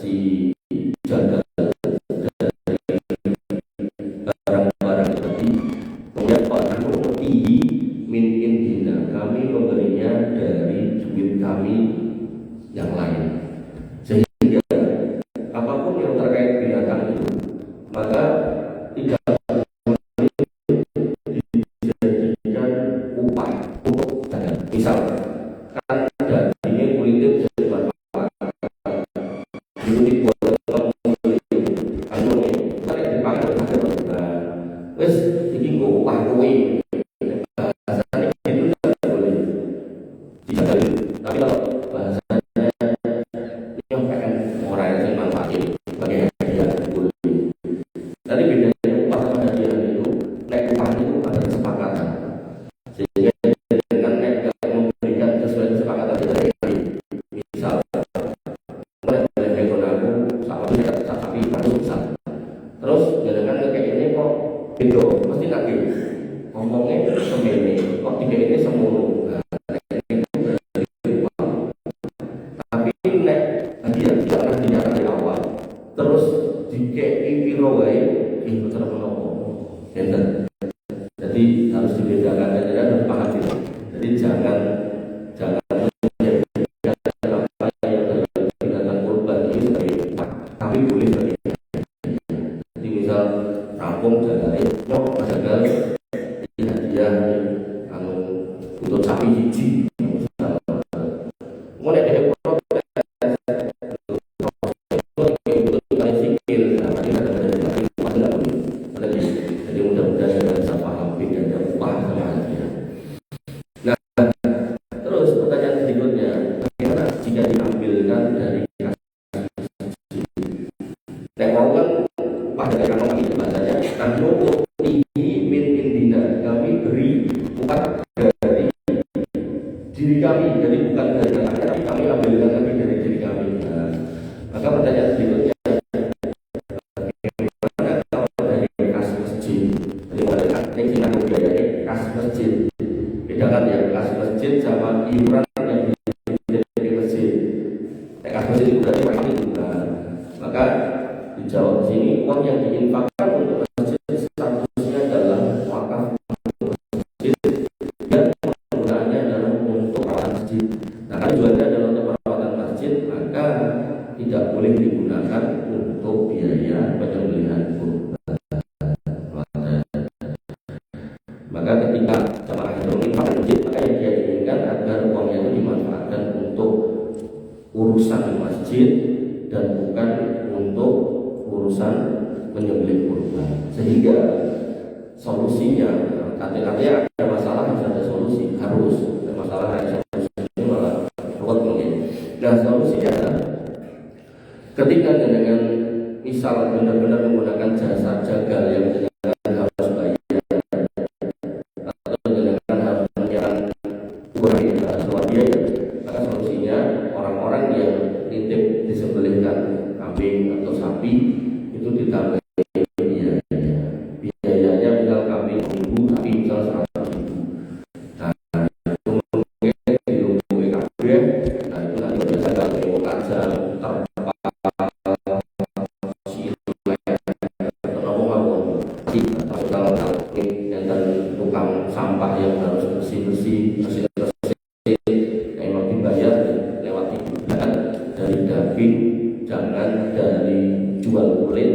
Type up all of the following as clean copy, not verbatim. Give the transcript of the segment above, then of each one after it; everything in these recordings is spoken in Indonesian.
si jaga barang-barang mengurangi yang lain. Sehingga apapun yang terkait binatang itu, maka tidak dijadikan upah untuk dagang. Misal kan dagingnya kulitnya bisa dimanfaatkan, itu dibuat kandungnya, kan yang dipakai ada wes ini gue upah kowe. Tapi kalau bahasanya yang pengen orang yang manfaatin sebagai hadiah boleh. Tadi bedanya upah sama hadiah itu, naik upah itu ada kesepakatan. Sehingga dengan naik memberikan sesuai kesepakatan dari misal, mulai dari ekor aku sapi masuk misal. Terus dengan kayak ini kok beda, mesti nanti ngomongnya semene, kok tiga ini semuanya. Terus jika piro wae itu terus menopo. Jadi harus dibedakan dan paham itu. Jadi jangan menjadikan apa yang binatang kurban ini sebagai tapi boleh sebagai. Jadi misal rampung jalane nyok jagal hadiah anu untuk sapi hiji. Mulai dari diri kami, jadi bukan dari anaknya, tapi kami ambilkan lagi dari diri kami. Nah, maka pertanyaan berikutnya, bagaimana kalau dari kas masjid? Jadi mereka yang biayanya kas masjid. Bedakan ya kas masjid sama iuran yang di masjid. Kas masjid itu berarti kami juga. Maka dijawab sini uang yang diinfakkan untuk masjid statusnya adalah wakaf masjid dan penggunaannya adalah untuk perawatan masjid. Nah, kalau tujuannya adalah untuk perawatan masjid, maka tidak boleh digunakan untuk biaya penyembelihan kurban. Maka ketika jamaah itu menginfakkan masjid, maka yang dia inginkan agar uangnya itu dimanfaatkan untuk urusan masjid dan bukan untuk urusan menyembelih kurban. Sehingga solusinya, artinya ada masalah harus ada solusi, harus ada masalah ada solusi, ini malah ruwet mungkin. Nah, solusinya adalah ketika dengan misal benar-benar menggunakan jasa jagal yang dengan harus bayar atau dengan harus menyiapkan uang luar biaya, maka solusinya orang-orang yang titip disembelihkan kambing atau sapi itu ditambah biayanya misal kambing 1.000, sapi misal 100.000. Nah, itu mungkin dilumpuhi kabeh. Nah, itu nanti biasa kalau kaca terpal tukang sampah yang harus bersih-bersih yang mau dibayar lewat hiburan dari daging, jangan dari jual kulit,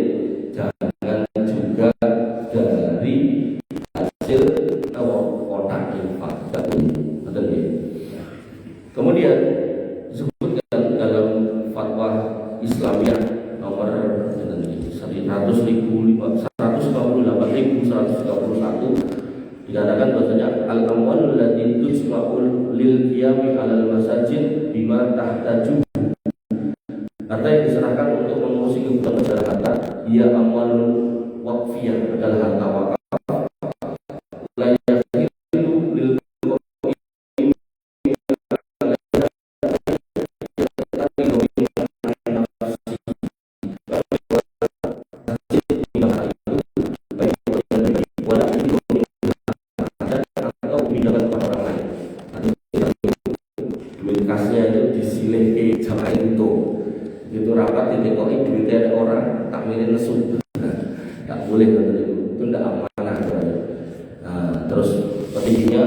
jangan juga dari hasil kotak infak. Betul ya? Kemudian disebutkan dalam fatwa Islamiyah nomor 128.131 dikatakan bahwasanya al-amwalul lati tujma'ul lil qiyami 'alal masajid bima tahtaju. Harta yang diserahkan untuk mengurusi kebutuhan masyarakat, ia amwalul waqfiyah adalah harta wakaf. Kasnya itu disilih ke jamaah itu rapat ditekoki duitnya orang tak milih nesu, tak boleh itu tidak amanah. Nah, terus petingginya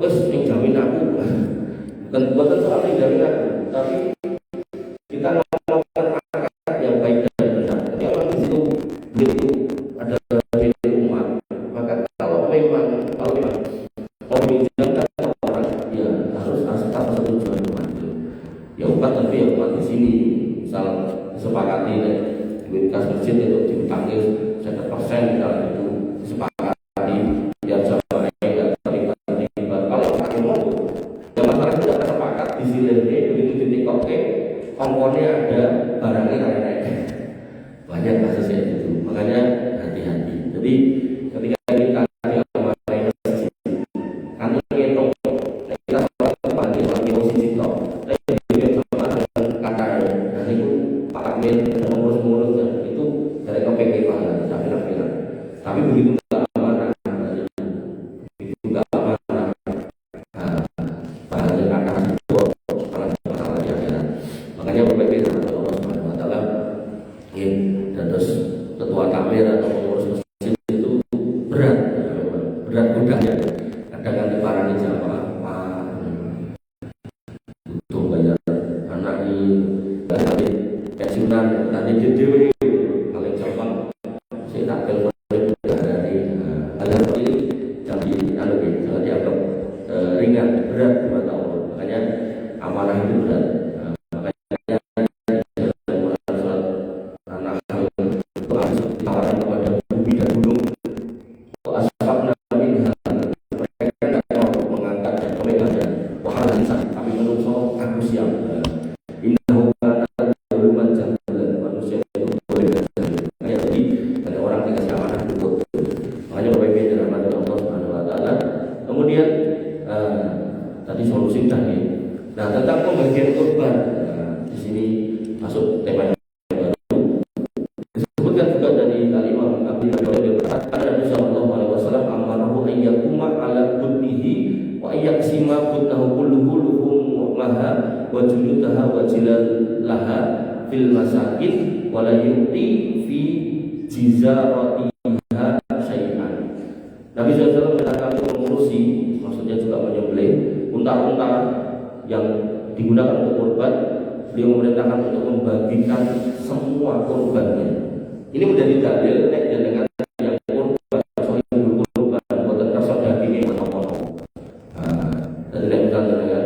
wes yang jamin aku bukan soal yang jamin aku, tapi kita melakukan akad yang baik dan benar. Jadi kalau di situ begitu ada dari umat, maka kalau memang mau dijalankan orang, ya harus atas persetujuan umat. Ya umat, tapi ya umat di sini misal disepakati duit kas masjid itu diutangi 100% misalnya, itu disepakati biar jamaah tidak terlibat. Kalau tak mau, ya masalah tidak tersepakat di sini begitu titik oke, ongkonnya ada, barangnya naik. Banyak kasusnya itu, makanya hati-hati. Jadi ketika kita diamalkan masjid, kami ngitung kita sholat pagi lagi posisi top, tapi juga sama dengan kata dan itu Pak Amir dan pengurus-pengurusnya itu dari KPK pahala, saya bilang. Tapi begitu nggak amanah, begitu nggak amanah, pahalanya kata itu masalah di akhirat. Makanya KPK sama Allah Subhanahu Wa Taala, dan terus ketua takmir atau pengurus masjid itu berat mudahnya. Kadang kan diparani jamaah butuh bayar anak ini pensiunan nanti dewe paling gampang saya tak telepon dari hal seperti ini yang jangan dianggap ringan, berat di mata Allah. Makanya amanah itu berat. Makanya anak ditawarkan kepada bumi dan gunung, asbab nabi mereka tidak mau mengangkat dan memegang wahal lisan, tapi menungso aku siap. Innahu kana zaluman jahulan, manusia itu boleh berjalan. Jadi ada orang dikasih amanah itu. Makanya Bapak Ibu dirahmati Allah Subhanahu Wa Taala. Kemudian tadi solusi tadi. Nah, tentang pembagian korban, di sini masuk tema yang baru. Disebutkan juga dari Imam Abi Hurairah berkata, Nabi sallallahu alaihi wasallam amarahu ayyakuma ala budnihi wa ayyaksima budnahu kulluhu luhum laha wa juludaha wa jilalaha fil masakin wa la yu'ti fi jizaratiha syai'an. Nabi sallallahu alaihi wasallam mengurusi, maksudnya juga menyembelih unta-unta yang digunakan untuk kurban. Beliau memerintahkan untuk membagikan semua kurbannya. Ini menjadi dalil nek dengan yang kurban sohibul kurban boten rasa daging mono-mono. Jadi nek misalnya dengan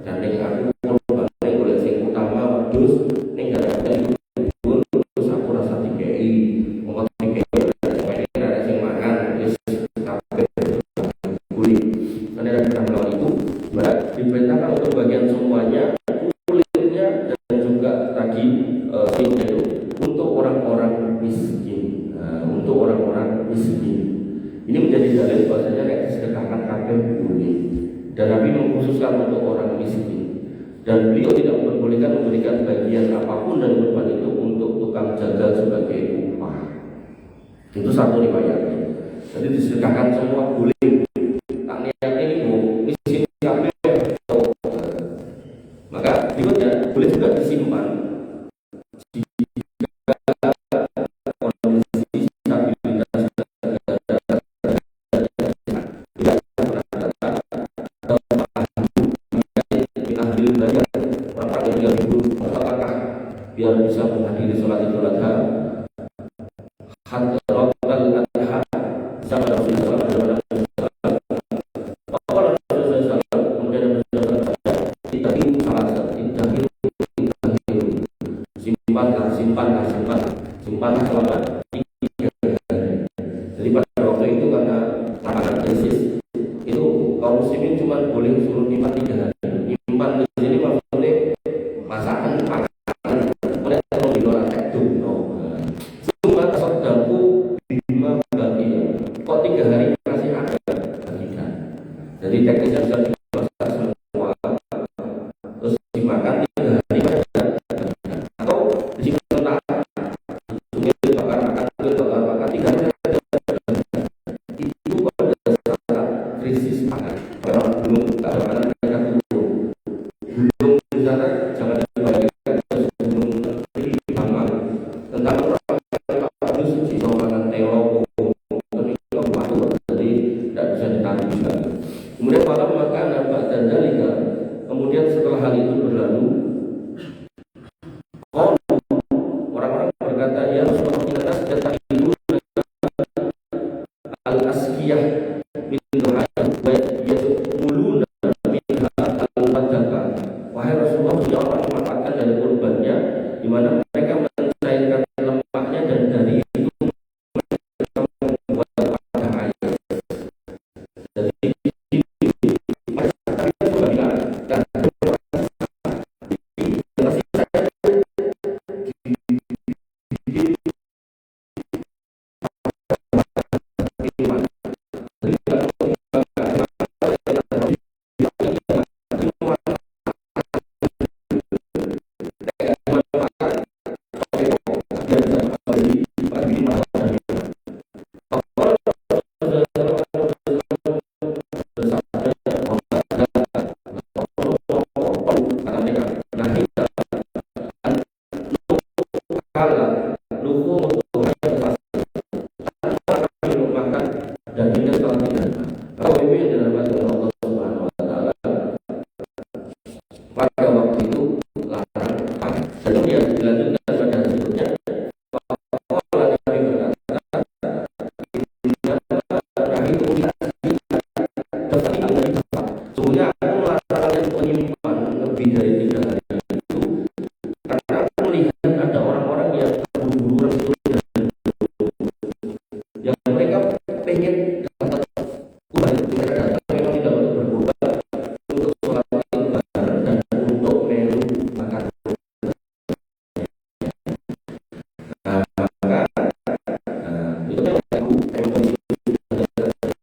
gandeng aku kurban ning golek sing utama wedhus ning gandeng terus aku rasa dikei monggo dikei nek sing mangan wis kabeh kulit. Karena dalam itu diperintahkan untuk bagian semuanya, kulitnya dan juga tadi itu untuk orang-orang miskin. Untuk orang-orang miskin ini menjadi dalil bahwasanya nek disedekahkan kabeh boleh, dan Nabi mengkhususkan untuk orang miskin, dan beliau tidak memperbolehkan memberikan bagian apapun dari kurban itu untuk tukang jagal sebagai upah. Itu satu riwayatnya. Jadi disedekahkan semua boleh. Tak niatnya itu miskin kabeh, maka berikutnya boleh juga disimpan. Biar bisa menghadiri sholat Idul Adha, Hadratul Adha sama Rasulullah SAW. Kemudian kita ini salah satu simpanlah selama 3 hari. Jadi pada waktu itu karena makanan krisis itu kaum muslimin cuma boleh suruh nyimpan 3 hari. Nyimpan di sini maksudnya masakan makanan, boleh kalau di luar itu. Cuma saudaraku bima bagian. Kok 3 hari masih ada bagian. Jadi teknisnya bisa dimasak semua, terus dimakan 3 hari pada atau disimpan bakar makan 3 hari. Itu pada saat krisis pangan. Kalau belum ada makanan mereka turun. Belum misalnya jangan dibagikan sebelum nanti aman. Tentang orang harus sisa makan teolog, itu waktu jadi tidak bisa ditanggung juga. Kemudian malam makan dan dalika. Kemudian setelah hal itu berlalu, al-asqiyah min du'aihim wa yaquluna minha al-madaka. Wahai Rasulullah, ya Allah memanfaatkan dari kurbannya, di mana mereka mencairkan lemaknya dan dari itu mereka membuat wadah air. Jadi pada waktu itu larang. Dan dia dilanjutkan pada berikutnya, sesungguhnya aku merasa kalian menyimpan lebih dari 3 hari itu, karena aku melihat ada orang-orang yang berburu restu yang mereka pengen dapat kurban. Mereka datang memang tidak untuk berkurban, untuk sholat lebaran dan untuk melu makan.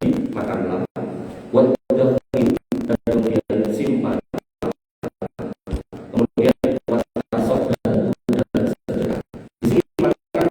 Itu makanlah buat dan kemudian simpan, kemudian buat tasawuf dan sedekah. Di sini makan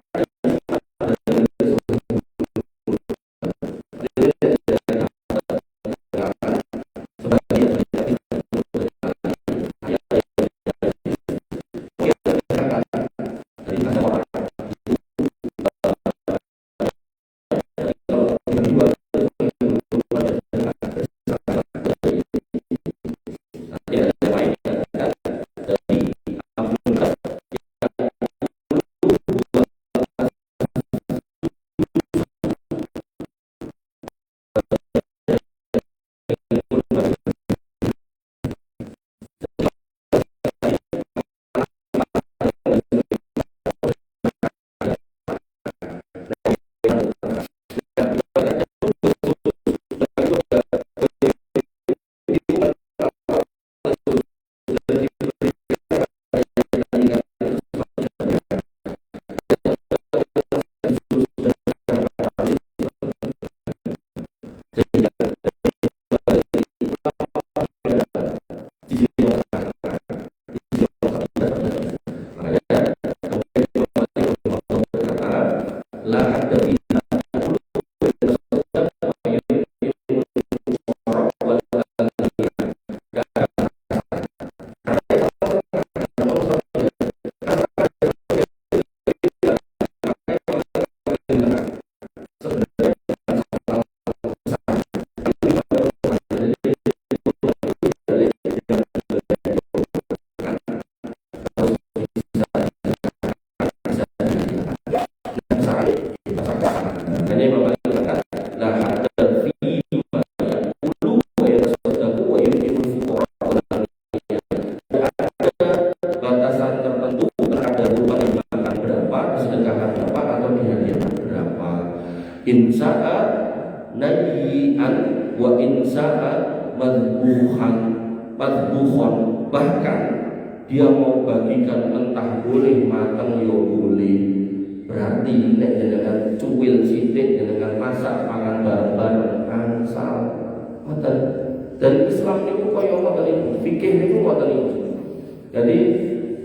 insa'a nayyi'an wa insa'a madbuhan, bahkan dia mau bagikan mentah boleh, matang yo boleh. Berarti nek dengan cuwil sithik dengan masak pangan bareng-bareng angsal ngoten. Dan Islam niku kaya ngoten niku, fikih niku ngoten niku. Jadi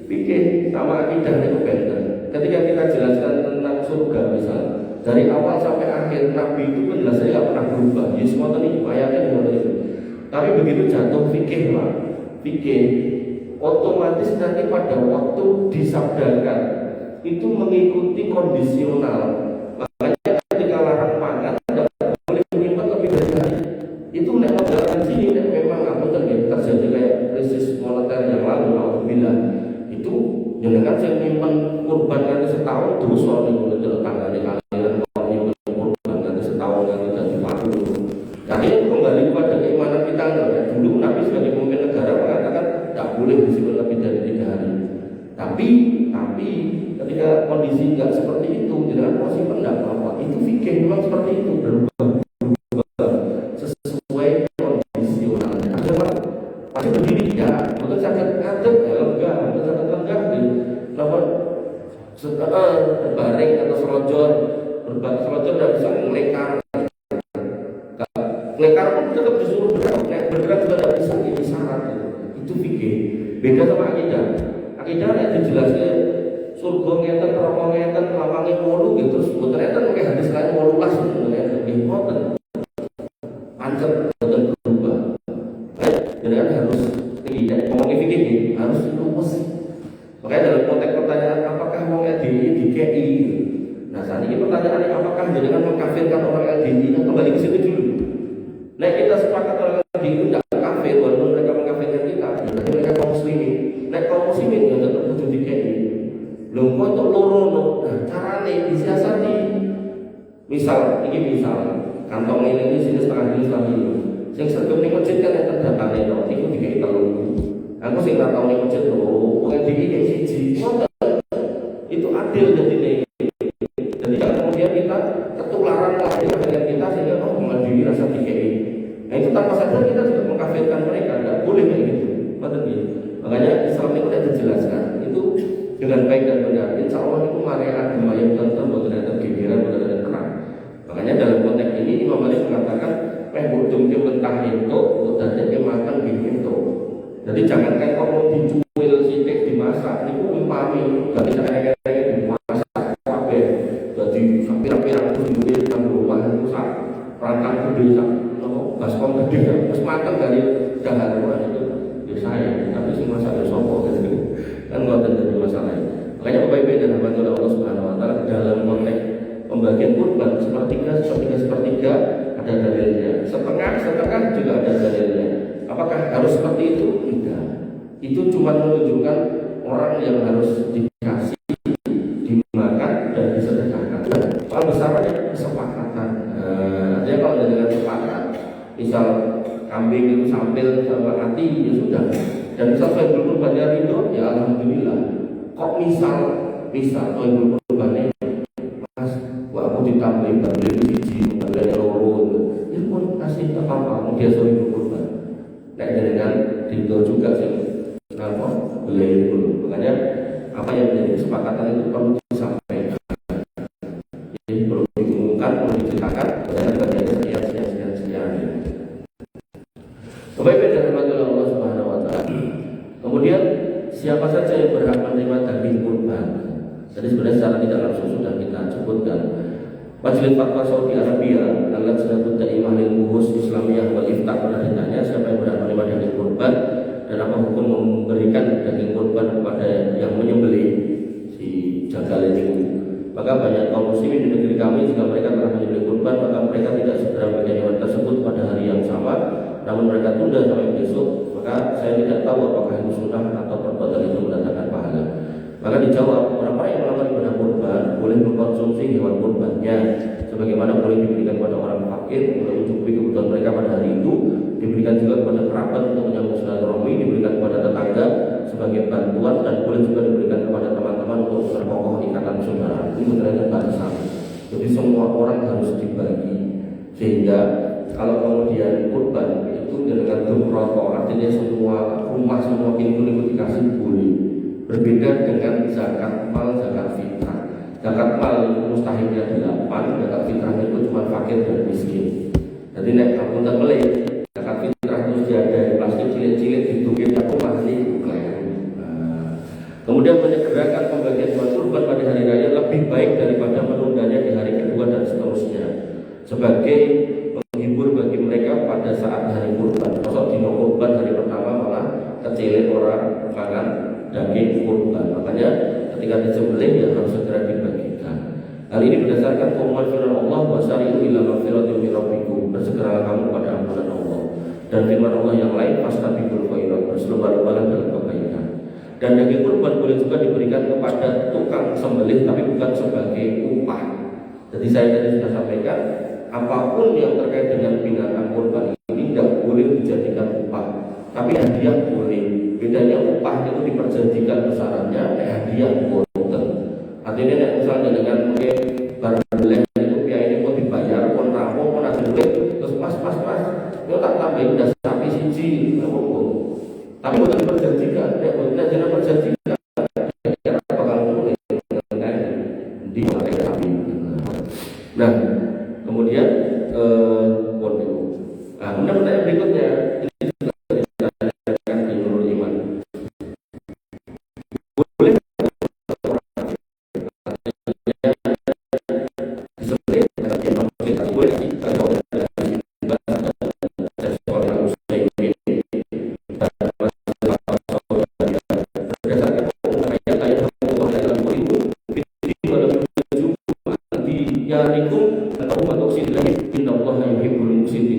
fikih sama akidah niku benten. Ketika kita jelaskan tentang surga misalnya, dari awal sampai akhir Nabi itu penjelasannya nggak pernah berubah. Yesus ngoten niku, ayatnya ngoten niku. Tapi begitu jatuh fikih lah, fikih otomatis nanti pada waktu disabdakan itu mengikuti kondisional. Makanya ketika larang pangan tidak boleh menyimpan lebih dari hari. Itu nek modal sini nek memang apa terjadi kayak krisis moneter yang lalu, alhamdulillah itu jangan saya menyimpan kurban nanti setahun terus soal itu tanggane kalian kalau nyimpan kurban nanti setahun nanti sebagai pemimpin negara mengatakan tidak boleh disimpan lebih dari 3 hari. Tapi ketika kondisi nggak seperti itu, jangan mau simpan tidak apa-apa. Itu fikih memang seperti itu, berubah sesuai kondisionalnya. Ada Pak, pasti begini ya, betul sakit ngadep ya enggak, betul sakit enggak di lawan baring atau selonjor, selonjor tidak bisa melekar. Melekar pun tetap disuruh bergerak juga tidak bisa, ini syarat. Itu fikih. Beda sama akidah. Akidah yang dijelaskan surga ngeten, neraka ngeten, lawange 8 gitu, terus mboten enten pakai hadis lain 18 sebenarnya lebih mboten. Pancet mboten berubah. Jadi kan harus tidak ngomongin fikih harus luwes. Makanya dalam konteks pertanyaan apakah mau LDI di KI? Nah saat ini pertanyaannya apakah dengan mengkafirkan orang LDI? Nah, kembali ke situ dulu. Nah kita sepakat orang LDI itu tidak kafir walaupun mereka mengkafirkan kita. Berarti mereka kaum muslimin. Nah kaum muslimin yang tetap wujud di KI. Belum untuk lorono. Nah caranya disiasati. Misal kantong ini sini setengah jenis lagi. Yang sergap nih masjid kan yang terdatang itu dikai telur. Aku sih nggak tahu nih masjid tuh. Bukan dikai siji. Itu adil jadi nih. Jadi jangan kemudian kita ketularan lah dengan kita sehingga mengadili rasa dikai. Nah itu tanpa sadar kita juga mengkafirkan mereka. Nggak boleh kayak gitu. Makanya Islam itu sudah dijelaskan. Itu dengan baik dan benar. Insya Allah itu mari agama yang tentu benar-benar kegiran benar-benar terang. Makanya dalam konteks ini Imam Malik mengatakan budung ke mentah itu, dan ke makan gitu. Jadi jangankan kamu dicuil sitik dimasak, itu umpami, jadi saya dimasak kabeh. Jadi pirang-pirang duit nang rumah itu sak perangkat gede sak, baskom gede, terus matang dari dahan rumah itu. Ya saya, tapi sing masak ya sapa gitu. Kan ngoten jadi masalah. Makanya Bapak Ibu dan hamba Allah Subhanahu wa taala dalam konteks pembagian kurban sepertiga ada dalilnya, setengah juga ada dalilnya. Apakah harus seperti itu? Tidak. Itu cuma menunjukkan orang yang harus dikasih, dimakan dan disedekahkan. Soal besarnya kesepakatan. Artinya kalau dengan sepakat, misal kambing itu sambil sama hati ya sudah. Dan misal saya berkurbannya ridho, ya alhamdulillah. Kok misal saya berkurbannya aku ditambahin balik biji, balik loro, ya pun kasih apa-apa, dia sering berkorban. Nah dengan itu juga sih, kenapa beli dulu. Makanya apa yang menjadi kesepakatan itu perlu disampaikan, jadi perlu diumumkan, perlu diceritakan, dan bagian sekian. Bapak Ibu dan Allah Subhanahu Wa Taala. Kemudian siapa saja yang berhak menerima daging kurban? Jadi sebenarnya secara tidak langsung sudah kita sebutkan. Majelis Fatwa Saudi Arabia, Al-Lajnatul Daimah lil Buhus Islamiyah wal Ifta pernah ditanya siapa yang berhak menerima daging kurban dan apa hukum memberikan daging kurban kepada yang menyembelih si jagal ini. Maka banyak kaum muslimin di negeri kami jika mereka telah menyembelih kurban maka mereka tidak segera memberikan hewan tersebut pada hari yang sama, namun mereka tunda sampai besok. Maka saya tidak tahu apakah itu sunnah atau perbuatan itu mendatangkan pahala. Maka dijawab, orang-orang yang melakukan ibadah kurban boleh mengkonsumsi hewan kurbannya, sebagaimana boleh diberikan kepada orang fakir untuk mencukupi kebutuhan mereka pada hari itu, diberikan juga kepada kerabat untuk menyambung silaturahmi, diberikan kepada tetangga sebagai bantuan, dan boleh juga diberikan kepada teman-teman untuk memperkokoh ikatan saudara. Ini benarnya barisan. Jadi semua orang harus dibagi, sehingga kalau kemudian kurban itu dengan dumroto, artinya semua rumah, semua pintu itu dikasih boleh. Berbeda dengan zakat mal, zakat fitrah. Zakat mal itu mustahilnya 8, zakat fitrah itu cuma fakir dan miskin. Jadi nek kamu tak beli zakat fitrah itu ada plastik cilik-cilik ditukin aku masih kemudian menyegerakan pembagian hewan kurban pada hari raya lebih baik daripada menundanya di hari kedua dan seterusnya, sebagai menghibur bagi mereka pada saat hari kurban. Maksud di kurban hari pertama malah kecilin orang makan daging kurban. Makanya ketika disembelih ya harus segera dibagikan. Hal ini berdasarkan pengumuman firman Allah, wasari'u ila magfiratin min rabbikum, bersegeralah kamu pada ampunan Allah. Dan firman Allah yang lain, fastabiqul khairat, berselomba-lombalah dalam kebaikan. Dan daging kurban boleh juga diberikan kepada tukang sembelih, tapi bukan sebagai upah. Jadi saya tadi sudah sampaikan, apapun yang terkait dengan binatang kurban ini tidak boleh dijadikan upah. tapi hadiah boleh. Bedanya upah itu diperjanjikan besarannya, hadiah boten. Artinya misalnya dengan mungkin barang beli itu pihak ini mau dibayar, pun rampung, pun ada duit, terus mas, itu tak tambahin udah sapi siji, tapi bukan diperjanjikan, bukan jangan perjanjikan, ya bakal boleh di mulai sapi. Nah, kemudian kemudian pertanyaan berikutnya.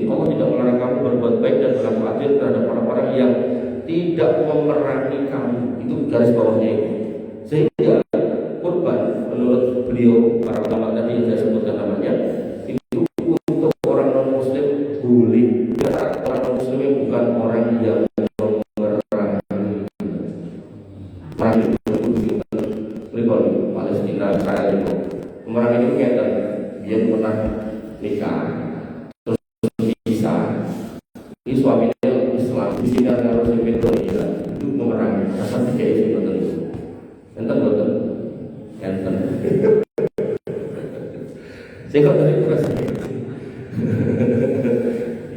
Allah tidak melarang kamu berbuat baik dan berlaku adil terhadap orang-orang yang tidak memerangi kamu. Itu garis bawahnya itu. Sehingga kurban menurut beliau para ulama tadi yang saya sebutkan namanya itu untuk orang non muslim boleh. Orang non muslim bukan orang yang memerangi. Perang itu Palestina Israel itu memerangi itu nyata. Dia pernah nikah. Ini suaminya Islam, di sini ada harus Indonesia itu memerangi. Asal tidak isi betul itu. Enten. Saya kok tadi kurasa.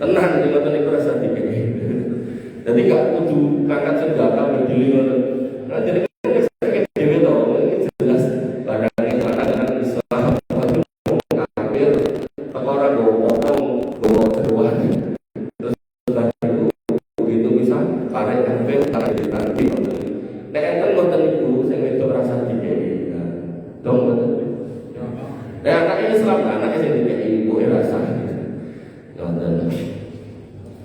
Tenang, saya kok tadi kurasa tiga. Jadi nggak kudu ngangkat senjata berdiri. Nah, jadi sakit dewi toh, ini jelas barang yang mana dengan Islam, kafir, apa orang bawa seruan. Tarik ambil, tarik ditarik. Nek enten ngoten niku sing wedok rasa dikeki. Dong ngoten. Nek anake Islam, anake sing dikeki ibuke rasa. Ngoten.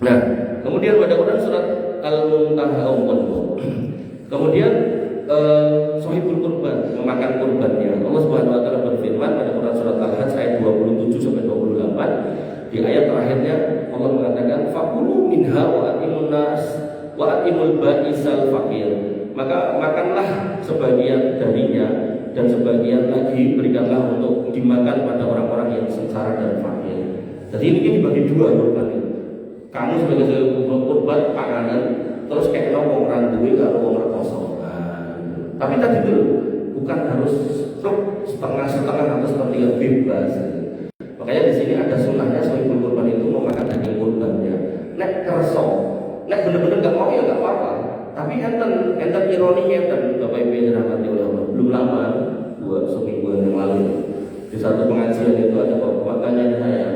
Nah, kemudian pada Quran surat Al-Muntaha kemudian Sohibul Kurban, memakan kurbannya. Allah Subhanahu wa taala berfirman pada Quran surat Al-Hajj ayat 27 sampai 28. Di ayat terakhirnya Allah mengatakan faqulu minha wa atimun nas wa atimul ba'isal fakir. Maka makanlah sebagian darinya dan sebagian lagi berikanlah untuk dimakan pada orang-orang yang sengsara dan fakir. Jadi ini dibagi dua kurban itu. Kamu sebagai kurban panganan terus kayak wong randuwe karo wong rekoso. Tapi tadi dulu bukan harus setengah-setengah atau sepertiga bebas. Makanya di sini ada sunnahnya sohibul kurban itu memakan daging kurbannya. Nek kerso, nek bener-bener nggak mau ya nggak apa-apa. Tapi enten ironinya enten Bapak Ibu yang dirahmati oleh Allah. Belum lama, 2 semingguan yang lalu di satu pengajian itu ada bapak tanya saya,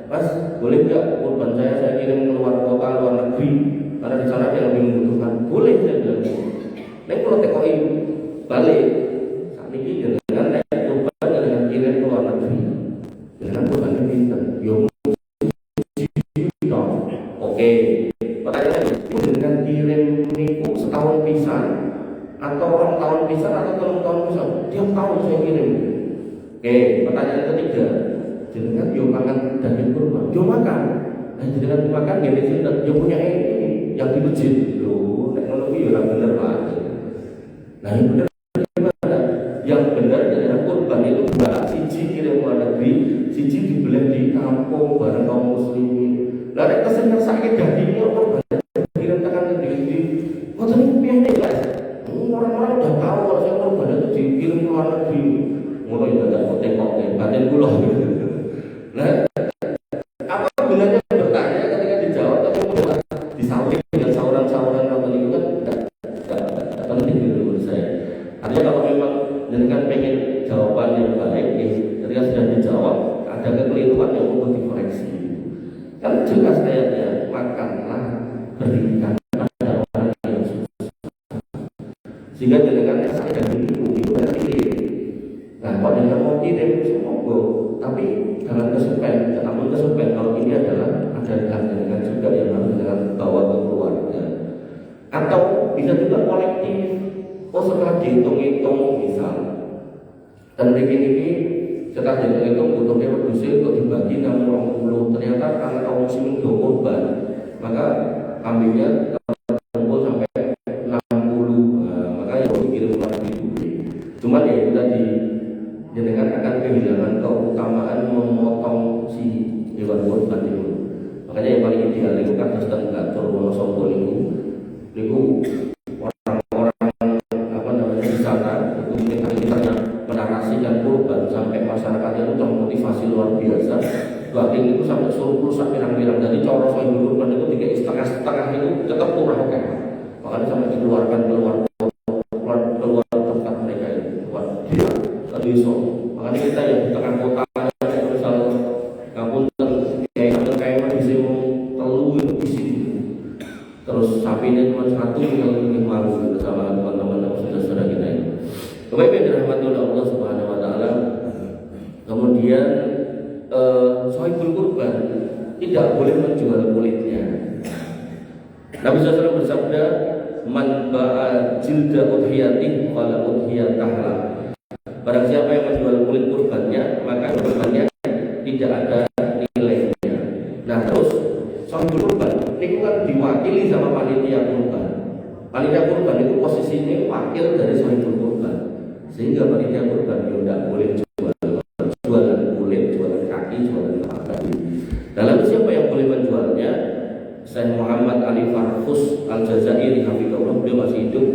Mas, boleh nggak kurban saya kirim keluar kota, luar negeri karena di sana ada yang lebih membutuhkan? Boleh saya bilang. Nek kalau tekoi balik saat ini dengan nek kurban dengan kirim keluar negeri dengan kurbannya pinter. Oke. Pertanyaannya, dengan kirim niku setahun pisan atau orang tahun pisan atau tahun pisan? Tiap tahun saya kirim. Oke, pertanyaan ketiga, jenengan yo makan daging kurban, yo makan. Nah, jenengan makan gini sinten? Yo punya ini yang di masjid. Loh, nek ngono kuwi yo ora bener, Pak. Nah, yang bener gimana? Yang bener adalah kurban itu dua, siji kirim luar negeri, siji dibeli di kampung bareng kaum muslimin. Lah nek keseneng sakit dagingnya kurban kirim tekan ke negeri. Ngoten niku piye nek Mas? Orang-orang udah tahu kalau saya kurban itu dikirim ke luar negeri. Ngono ya enggak kok tengok batin kula. Nah, apa gunanya bertanya ketika dijawab tapi kemudian disauri dengan sauran-sauran atau itu kan enggak penting menurut saya. Artinya kalau memang jenengan pengen jawaban yang baik, ketika sudah dijawab ada kekeliruan yang perlu dikoreksi. Kan jelas ayatnya, makanlah berikan pada orang yang susah. Sehingga jenengan saya dan dirimu itu berarti. Nah, kalau jenengan mau kirim monggo, tapi jangan kesupen, jangan kesupen kalau ini adalah ada jenengan juga yang harus jenengan bawa ke keluarga. Atau bisa juga kolektif. Setelah dihitung-hitung misal, dan begini setelah dihitung butuhnya produksi untuk dibagi 60, ternyata karena kaum muslimin kurban, maka kambingnya panitia niku kados ten Gator Wonosobo niku orang-orang apa namanya di sana itu kita menarasikan kurban sampai masyarakatnya itu termotivasi luar biasa. Bahkan itu sampai surplus pirang-pirang. Jadi cara soal kurban itu tiga setengah itu tetap kurang oke. Makanya sampai dikeluarkan keluar tempat mereka itu buat dia tadi so. Makanya kita yang di tengah kota misal kampung kayak di sini telu itu di sini. Terus sapinya cuma satu yang lebih malu bersama teman-teman yang saudara kita ini. Kemudian dirahmati oleh Allah Subhanahu Wa Taala. Kemudian sohibul kurban tidak boleh menjual kulitnya. Nabi SAW bersabda, man ba'a jilda udhiyatin qala udhiyatahla. Barang siapa yang menjual kulit kurbannya, maka kurbannya tidak ada nilainya. Nah terus sohibul kurban ini kan diwakili sama panitia kurban. Panitia kurban itu posisinya wakil dari sohibul kurban, sehingga panitia kurban itu tidak boleh jualan kulit, jualan kaki, jualan apa. Nah lalu siapa yang boleh menjualnya? Syekh Muhammad Ali Farfus Al-Jazairi hafizahullah, beliau masih hidup.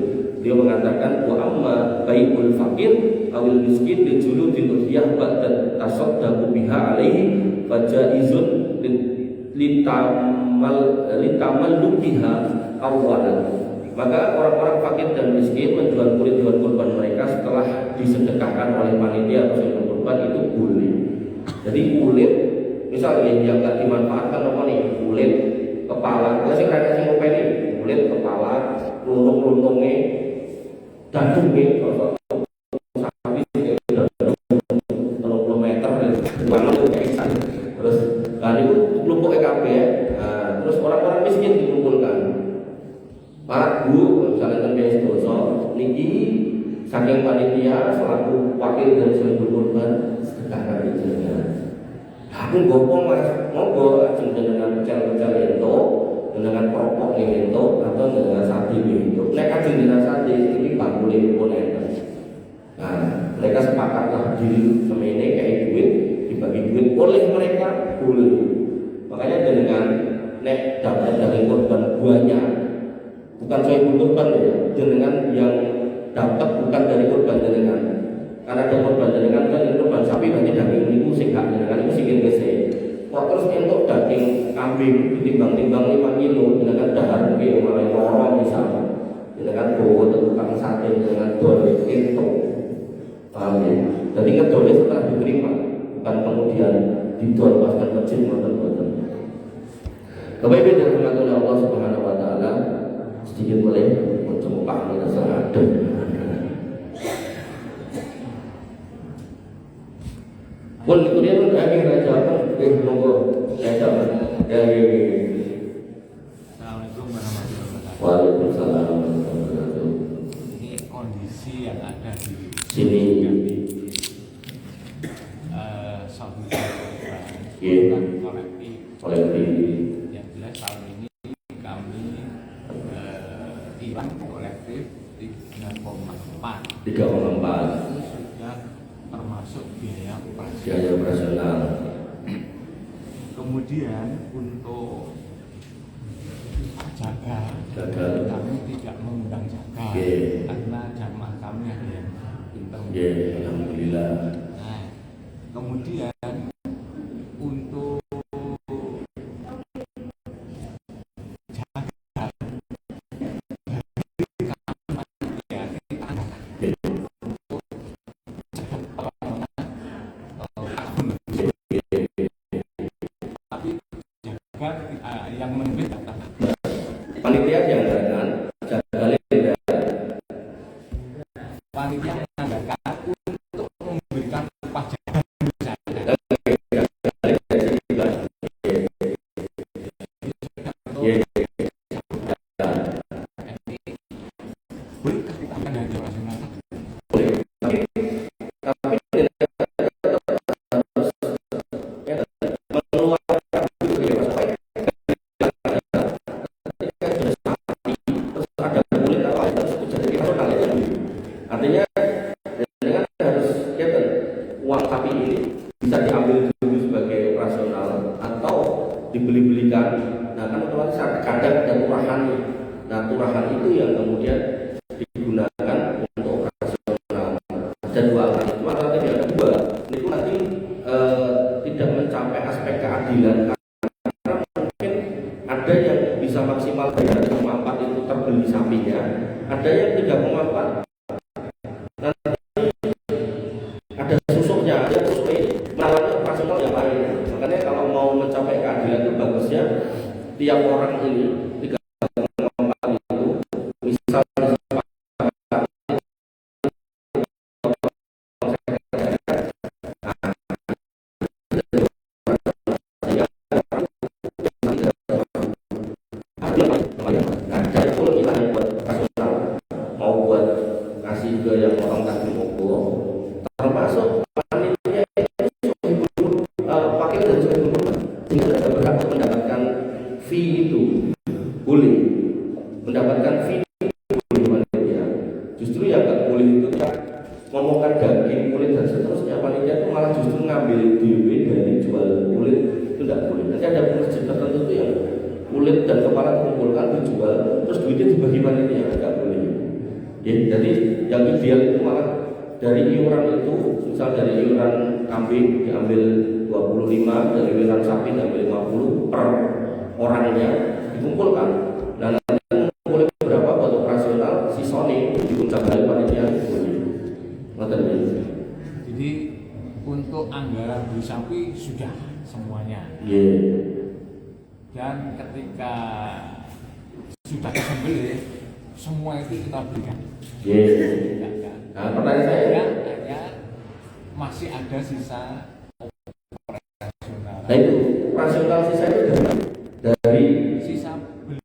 Beliau mengatakan wa amma bai'ul faqir awil miskin li juludil udhiyah ba'da tasaddaqu biha alaihi fajaizun litamallukiha awalan. Maka orang-orang fakir dan miskin menjual kulit hewan kurban mereka setelah disedekahkan oleh panitia atau hewan kurban itu boleh. Jadi kulit misalnya yang nggak dimanfaatkan apa nih, kulit kepala, nggak sih mereka sih ngopeni kulit kepala, luntung-luntungnya, dagingnya, kalau sapi itu 30 meter, mana tuh kayak isan. Terus, nah itu kelompok EKP ya. Nah, terus orang-orang miskin dikumpulkan. Pak, Bu, misalnya kan biasa dosa, niki saking panitia selaku wakil dari sohibul kurban sedekahkan izinnya. Aku gopong mas, ngobrol ajeng dengan pecel-pecel itu, dengan keropok itu, atau dengan sate itu. Nek ajeng dengan sate ini tak boleh boleh. Nah, mereka sepakatlah diri semene kayak duit, dibagi duit oleh mereka boleh. Makanya dengan nek dapat dari korban banyak, bukan sohibul kurban ya, dengan yang dapat bukan dari korban dengan. Karena ada korban dengan kan korban sapi nanti daging itu sehat dengan itu sikit gese. Kok terus untuk daging kambing ditimbang-timbang 5 kilo dengan dahar ke mulai lorong misalnya dengan bawa tukang sate dengan dol itu paham ya? Jadi kedolnya setelah diterima bukan kemudian didol paskan kecil boten-boten. Kemudian dirahmati oleh Allah Subhanahu Wa Taala, sedikit boleh untuk Pak kita sangat pun kemudian pun kami raja apa? Monggo raja apa? Assalamualaikum warahmatullahi wabarakatuh. Waalaikumsalam warahmatullahi wabarakatuh. Ini kondisi yang ada di sini. Saudara Iya. kolektif. Yang jelas tahun ini kami hilang kolektif 3,4. 3,4 Itu sudah termasuk biaya operasional. Kemudian untuk jaga kami tidak mengundang jaga karena jamaah kami ada yang pintar. Alhamdulillah. Nah, kemudian untuk jaga yang menurut panitia dianggarkan jaga lidah. Panitia menganggarkan untuk memberikan upah jaga. Boleh ketika akan ada operasional. Artinya dengan harus uang sapi ini bisa diambil dulu sebagai operasional atau dibeli-belikan. Nah kan otomatis kadang ada turahan. Nah turahan itu yang kemudian digunakan untuk operasional. Ada dua alternatif. Alternatif yang kedua itu nanti tidak mencapai aspek keadilan karena mungkin ada yang bisa maksimal bayar 3,4 itu terbeli sapinya, ada yang 3,4 ada susuknya, ada susuknya ini melalui operasional yang lain. Makanya kalau mau mencapai keadilan itu bagusnya tiap orang ini 3,4 itu misal mendapatkan fee panitia. Justru yang nggak boleh itu ya ngomongkan daging, kulit dan seterusnya. Panitia itu malah justru ngambil DW dari jual kulit, itu nggak boleh. Nanti ada masjid tertentu itu yang kulit dan kepala dikumpulkan dijual, terus duitnya dibagi panitia, nggak boleh. Ya, jadi yang ideal itu malah dari iuran itu, misal dari iuran kambing diambil 25, dari iuran sapi diambil 50 per orangnya dikumpulkan. Dan boleh berapa buat operasional, si Sony diuncap balik panitia. Jadi untuk anggaran beli sapi sudah semuanya. Dan ketika sudah disembelih, semua itu kita berikan. Nah, pertanyaan saya hanya masih ada sisa operasional. Nah itu operasional sisa itu dari sisa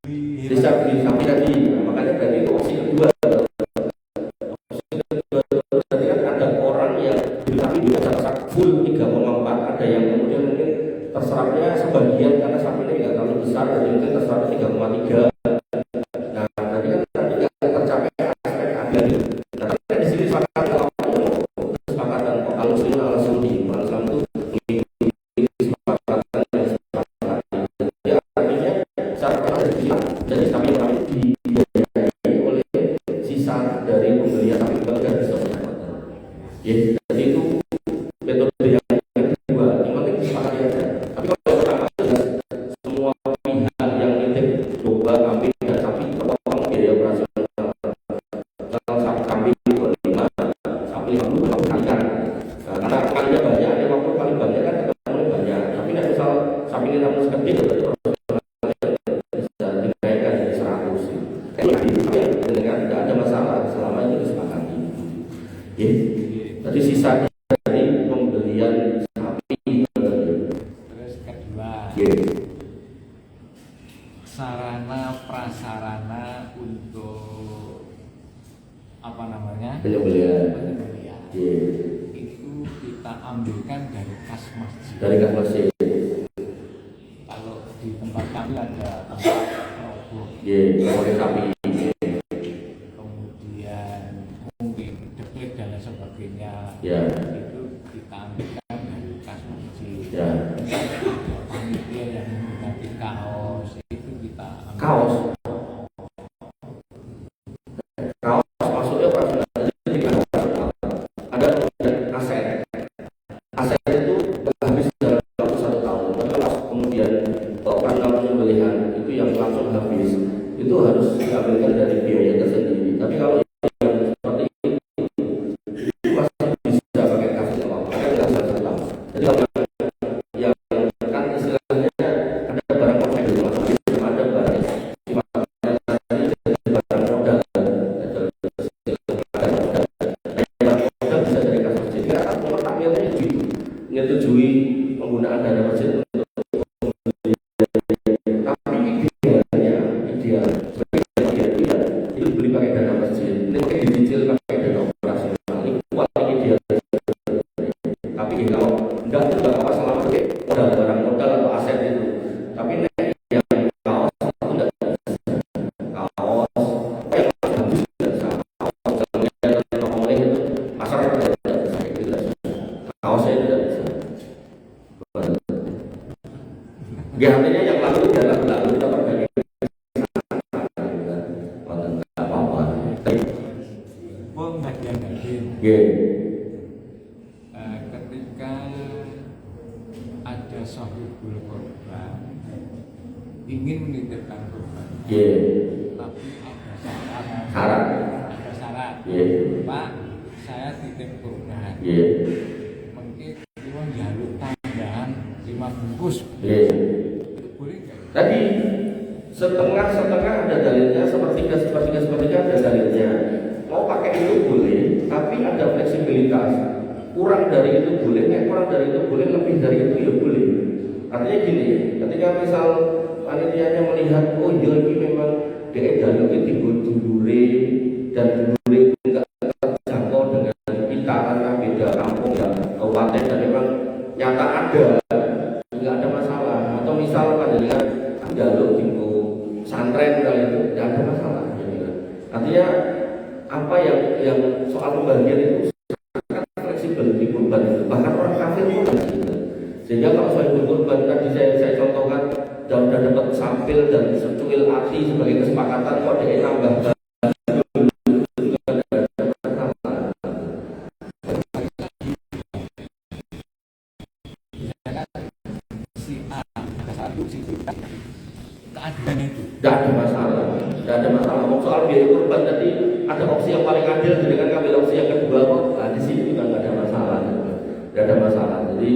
beli sapi tadi. Makanya berarti itu opsi kedua. Opsi kedua berarti kan ada orang yang beli sapi dia sak full 3,4, ada yang kemudian mungkin terserapnya sebagian karena sapinya nggak terlalu besar, jadi mungkin terserapnya 3,3. Nah tadi kan nggak tercapai aspek keadilan. Nah tapi kan di sini kesepakatan kok alusin alasuni malam itu kesepakatan yang sepakatan. Jadi artinya secara jadi sapi yang kami dibiayai oleh sisa dari pembelian sapi bangga di kesepakatan. Ya, jadi itu metode yang kedua. Yang penting kesepakatan aja. Tapi kalau pertama semua pihak yang nitip domba, kambing dan sapi terpotong biaya operasional. Kalau sapi 25, sapi 50 kalau kalikan. Karena kalinya banyak, 50 kali banyak kan ketemu banyak. Tapi kalau misal sapi ini namun sekecil bisa dinaikkan jadi 100. Dengan tidak ada masalah selama itu disepakati. Ya, tadi sisa dari pembelian sapi. Terus kedua, sarana prasarana untuk apa namanya penyembelihan. Itu kita ambilkan dari kas masjid. Dari kas masjid. Kalau di tempat kami ada tempat robot. Oleh sapi. Kemudian mungkin deplet dan lain sebagainya. Itu kita ambilkan dari kas masjid. Panitia yang mengganti kaos itu kita ambil. Kaos maksudnya ada aset itu habis dalam waktu 1 tahun. Kalau kemudian operasional penyembelihan itu yang langsung habis, itu harus diambilkan dari biaya tersendiri. Tapi kalau yang seperti itu masih bisa pakai kas yang apa? Pakai kas selang. Jadi kalau yang kan istilahnya ada barang profesional, ada barang menyetujui penggunaan dana masjid untuk tapi ideal itu beli pakai dana masjid, ini pakai dicicil pakai dana operasional, ini paling ideal. Tapi kalau enggak itu enggak apa selama pakai modal barang modal atau aset itu. Tapi yang kaos itu enggak kaos yang bagus tidak bisa kaos yang oleh itu masyarakat tidak bisa itu kaosnya tidak bisa. Ya artinya yang lalu jalan lalu kita ingin menitipkan kurban, tapi Syarat. ada syarat. Pak, saya titip kurban. Mungkin cuma jalur tambahan 5 bungkus. Itu boleh nggak? Tadi setengah ada dalilnya, sepertiga ada dalilnya. Mau pakai itu boleh, tapi ada fleksibilitas. Kurang dari itu boleh, kurang dari itu boleh, lebih dari itu ya boleh. Artinya gini, ketika misal panitianya melihat, oh iya ini memang dia jalurnya timbul dulure dan dulure itu tidak terjangkau dengan kita karena beda kampung ya, kabupaten, dan memang nyata ada, nggak ada masalah. Atau misal panjenengan jalur tinggu santren kali itu tidak ada masalah. Artinya apa yang soal pembagian itu sangat fleksibel di kurban itu, bahkan orang kafir pun fleksibel. Sehingga kalau soal kurban tadi saya contohkan, dan sudah dapat sampil dan secuil hati sebagai kesepakatan, kok dia nambah tidak ada masalah. Mau soal biaya kurban tadi ada opsi yang paling adil, dengan ngambil opsi yang kedua kok. Nah, di sini juga nggak ada masalah. Jadi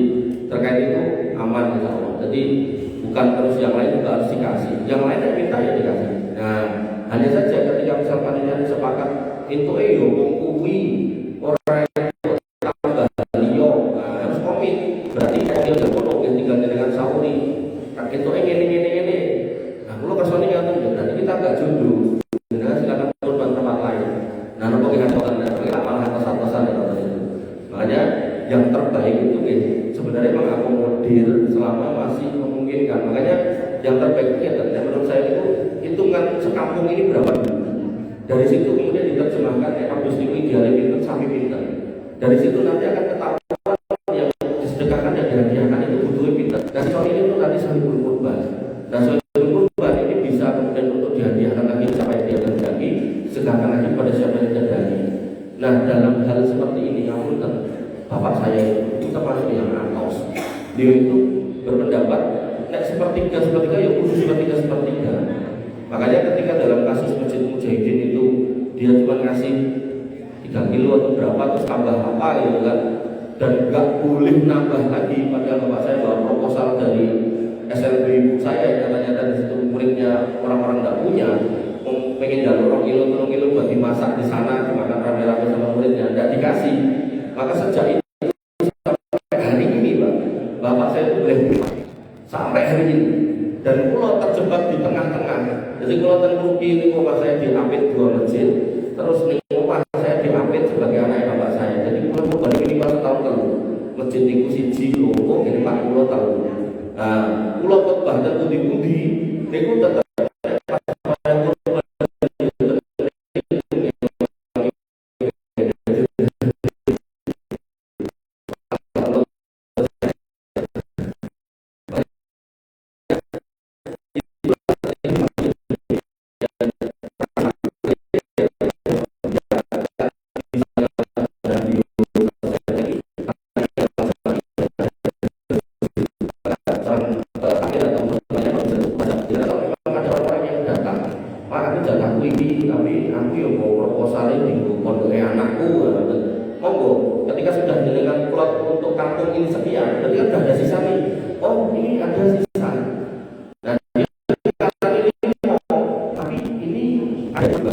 terkait itu aman insya Allah. Jadi bukan terus yang lain juga harus dikasih. Yang lain yang minta ya dikasih. Nah, hanya saja ketika misalkan ini sepakat itu yo kuwi orang itu tambah liyo, harus komit. Berarti kalau dia nggak potong tinggalnya dengan sauri. Itu ini. Nah, kalau kesulitan nggak tuh, berarti kita nggak jodoh. Nah, silakan kurban tempat lain. Nah, nopo kita coba apalah atas-atasan itu. Makanya yang terbaik itu sebenarnya mengakomodir selama masih memungkinkan. Makanya yang terbaik itu menurut saya itu hitungan sekampung ini berapa dulu. Dari situ kemudian diterjemahkan habis itu idealnya pinter sampai pinter. Dari situ nanti akan ketahuan yang disedekahkan dan dihadiahkan itu butuhnya pinter. Dan soal ini itu nanti salibul kurban. Dan salibul kurban ini bisa kemudian untuk dihadiahkan lagi siapa yang dia terjadi, sedekahkan lagi pada siapa yang terjadi. Nah, dalam hal seperti ini yang bapak saya itu termasuk yang atos. Dia itu berpendapat nek sepertiga ya khusus sepertiga. Makanya ketika dalam kasus Masjid Mujahidin itu dia cuma ngasih 3 kilo atau berapa terus tambah apa gitu kan, dan nggak boleh nambah lagi. Padahal bapak saya bawa proposal dari SLB ibu saya, katanya dari situ muridnya orang-orang nggak punya, pengen jalur 2 kilo buat dimasak di sana dimakan rame-rame sama muridnya, nggak dikasih. Maka sejak itu sampai hari ini bapak saya itu boleh sampai hari ini, dan pulau terjebak di tengah-tengah. Jadi kalau rugi ini bapak saya diapit 2 masjid, terus nih bapak saya diapit sebagai anak bapak saya. Jadi pulau balik ini baru tahun lalu masjid itu siji loro ini 40 tahun. Nah, pulau khotbah dan budi-budi itu tetap aku ya mau proposalnya di pondoknya anakku. Monggo, ketika sudah dengan plot untuk kampung ini sekian, berarti kan sudah ada sisa nih. Oh, ini ada sisa. Dan ini mau, tapi ini ada juga.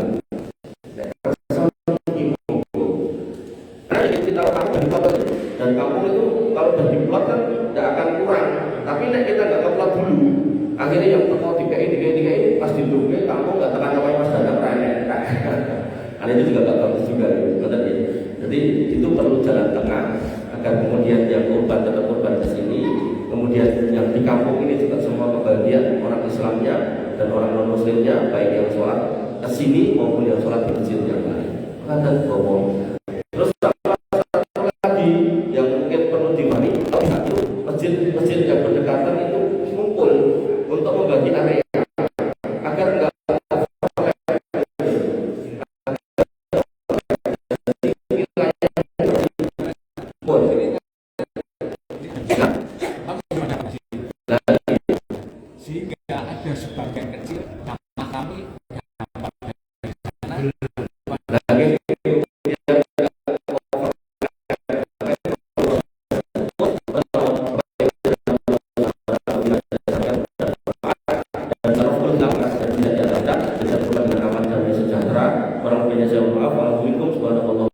Karena kita tahu di plot dan kampung itu kalau sudah di plot kan tidak akan kurang. Tapi kita nggak ke plot dulu. Akhirnya yang teko tiga pas didukung kampung nggak tekan namanya Mas Dadang Rene. Karena itu juga nggak bagus juga, betul ya. Jadi itu perlu jalan tengah agar kemudian yang korban tetap korban ke sini, kemudian yang di kampung ini juga semua kebahagiaan orang Islamnya dan orang non Muslimnya, baik yang sholat ke sini maupun yang sholat di masjid yang lain. Ada ngomong. Terus satu lagi yang mungkin perlu dipahami, satu masjid yang berdekatan itu kumpul untuk membagi area agar enggak sehingga ada sebagian kecil nama kami dapat dari sana. Orang punya jawab maaf, Assalamualaikum warahmatullahi